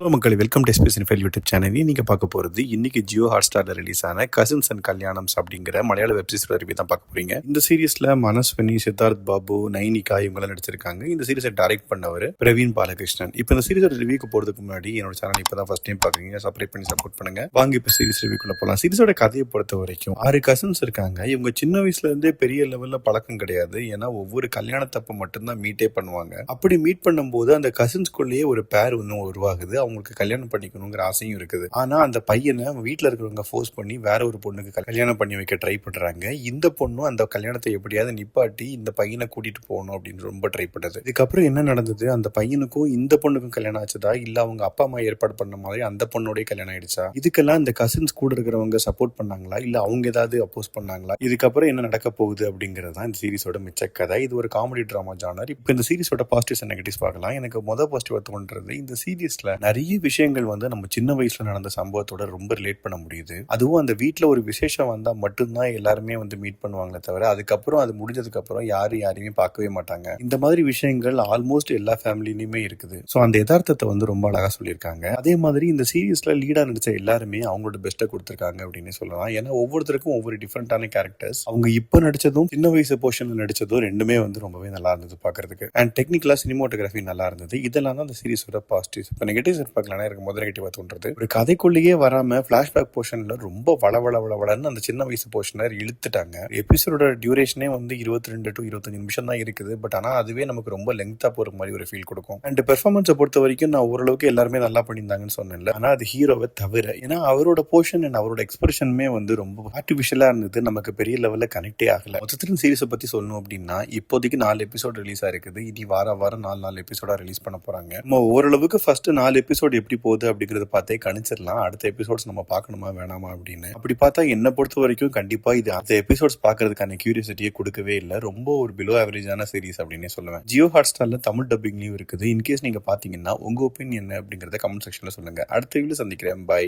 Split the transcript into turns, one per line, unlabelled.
Hello மக்களே, welcome to SPS இன்ஃபைல் YouTube channel. நீங்கள் பார்க்க போகிறது இன்னைக்கு ஜியோ ஹாட்ஸ்டாரில் ரிலீஸ் ஆன கசின்ஸ் அண்ட் கல்யாணம்ஸ் அப்படிங்கிற மலையாள வெப் சீரிஸோட ரிவ்யூ தான் பார்க்க போறீங்க. இந்த சீரிஸ்ல மனஸ்வினி, சித்தார்த் பாபு, நைனிகா இவங்கெல்லாம் நடிச்சிருக்காங்க. இந்த சீரிஸை டைரக்ட் பண்ணவர் பிரவீன் பாலகிருஷ்ணன். இப்போ இந்த சீரிஸோட ரிவ்யூக்கு போறதுக்கு முன்னாடி என்னோட சேனல் இப்போ தான் ஃபர்ஸ்ட் டைம் பார்க்குறீங்க, சப்ஸ்கிரைப் பண்ணி சப்போர்ட் பண்ணுங்க. வாங்க இப்போ சீரிஸ் ரிவ்யூக்குள்ள போகலாம். சீரிஸோட கதையை பொறுத்த வரைக்கும் 6 கசின்ஸ் இருக்காங்க. இவங்க சின்ன வயசுல இருந்தே பெரிய லெவல்ல பழக்கம் கிடையாது. ஏன்னா ஒவ்வொரு கல்யாணத்தப்ப மட்டும்தான் மீட்டே பண்ணுவாங்க. அப்படி மீட் பண்ணும்போது அந்த கசின்ஸ்குள்ளேயே ஒரு பேர் ஒன்றும் உருவாகுது. அவங்களுக்கு கல்யாணம் பண்ணி ஆசையும் இருக்குது. ஆனா அந்த பையனை வீட்டுல இருக்கிறவங்க ஃபோர்ஸ் பண்ணி வேற ஒரு பொண்ணுக்கு கல்யாணம் பண்ணி வைக்க ட்ரை பண்றாங்க. இந்த பொண்ணும் அந்த கல்யாணத்தை எப்படியாவது நிப்பாட்டி இந்த பையனை கூட்டிட்டு போகணும் அப்படின்னு ரொம்ப ட்ரை பண்ணது. இதுக்கப்புறம் என்ன நடந்தது? அந்த பையனுக்கும் இந்த பொண்ணுக்கும் கல்யாணம் ஆச்சுதா, இல்ல அவங்க அப்பா அம்மா ஏற்பாடு பண்ண மாதிரி அந்த பொண்ணோட கல்யாணம் ஆயிடுச்சா? இதுக்கெல்லாம் இந்த கசின்ஸ் கூட இருக்கிறவங்க சப்போர்ட் பண்ணாங்களா, இல்ல அவங்க ஏதாவது அப்போஸ் பண்ணாங்களா? இதுக்கப்புறம் என்ன நடக்க போகுது அப்படிங்கறது தான் இந்த சீரிஸோட மிச்ச கதை. இது ஒரு காமெடி டிராமா ஜானர். இப்போ இந்த சீரிஸோட பாசிட்டிவ்ஸ் அண்ட் நெகட்டிவ்ஸ் பார்க்கலாம். எனக்கு பாசிட்டிவா தோன்றது, இந்த சீரிஸ்ல நிறைய விஷயங்கள் நம்ம சின்ன வயசுல நடந்த சம்பவத்தோட ரொம்ப ரிலேட் பண்ண முடியுது. அதுவும் அந்த வீட்டுல ஒரு விசேஷம் வந்தா மட்டும்தான் எல்லாருமே மீட் பண்ணுவாங்களே தவிர அதுக்கப்புறம் அது முடிஞ்சதுக்கு அப்புறம் யாரையுமே பார்க்கவே மாட்டாங்க. இந்த மாதிரி விஷயங்கள் ஆல்மோஸ்ட் எல்லா ஃபேமிலியுமே இருக்குது. சோ அந்த யதார்த்தத்தை ரொம்ப அழகா சொல்லியிருக்காங்க. அதே மாதிரி இந்த சீரிஸ்ல லீடா நடிச்ச எல்லாருமே அவங்களோட பெஸ்ட்டை கொடுத்திருக்காங்க அப்படின்னு சொல்லலாம். ஏன்னா ஒவ்வொருத்தருக்கும் ஒவ்வொரு டிஃபரெண்டான கேரக்டர்ஸ். அவங்க இப்ப நடிச்சதும் சின்ன வயசு போர்ஷன்ல நடிச்சதும் ரெண்டுமே ரொம்பவே நல்லா இருந்தது பாக்குறதுக்கு. அண்ட் டெக்னிக்கலா சினிமோட்டோகிராஃபி நல்லா இருந்தது. இதெல்லாம் தான் அந்த சீரிஸோட பாசிட்டிவ்ஸ். இப்ப நெகட்டிவ்ஸ் பார்க்கலாம். எனக்கு முதல் நெகட்டிவா தோன்றது, ஒரு கதைக்குள்ளேயே வராம பிளாஷ்பேக் போர்ஷன்ல ரொம்ப வளவளன்னு அந்த சின்ன வயசு போர்ஷனை இழுத்துட்டாங்க. எபிசோட டியூரேஷனே 22 to 25 நிமிஷம் தான் இருக்குது. பட் ஆனா அதுவே நமக்கு ரொம்ப லெங்தா போற மாதிரி ஒரு ஃபீல் கொடுக்கும். அண்ட் பெர்ஃபார்மன்ஸை பொறுத்த வரைக்கும் நான் ஓரளவுக்கு எல்லாருமே நல்லா பண்ணியிருந்தாங்கன்னு சொன்னேன்ல. ஆனா அது ஹீரோவை தவிர, ஏன்னா அவரோட போர்ஷன் அண்ட் அவரோட எக்ஸ்பிரஷனுமே ரொம்ப ஆர்டிபிஷியலா இருந்தது. நமக்கு பெரிய லெவல்ல கனெக்டே ஆகல. மொத்தத்தில் சீரிஸை பத்தி சொல்லணும் அப்படின்னா, இப்போதைக்கு 4 எபிசோட் ரிலீஸ் ஆயிருக்குது. இனி வாரம் 4 எபிசோடா ரிலீஸ் பண்ண போறாங்க. நம்ம ஓரளவுக்கு ஃபர்ஸ்ட் 4 எபிசோட் எப்படி போகுது அப்படிங்கறத பார்த்தே கணிச்சிடலாம் அடுத்த எபிசோட்ஸ் நம்ம பார்க்கணுமா வேணாமா அப்படின்னு. அப்படி பார்த்தா என்ன பொறுத்த வரைக்கும் கண்டிப்பா இது அந்த எபிசோட்ஸ் பார்க்கறதுக்கான கியூரியாசிட்டியை கொடுக்கவே இல்லை. ரொம்ப ஒரு பிலோ ஆவரேஜான சீரிஸ் அப்படின்னே சொல்லுவேன். ஜியோ ஹாட்ஸ்டார்ல தமிழ் டப்பிங்லயும் இருக்குது. இன்கேஸ் நீங்க பாத்தீங்கன்னா உங்க ஒப்பீனியன் என்ன அப்படிங்கறத கமெண்ட் செக்ஷன்ல சொல்லுங்க. அடுத்த வீடியோல சந்திக்கிறேன். பை.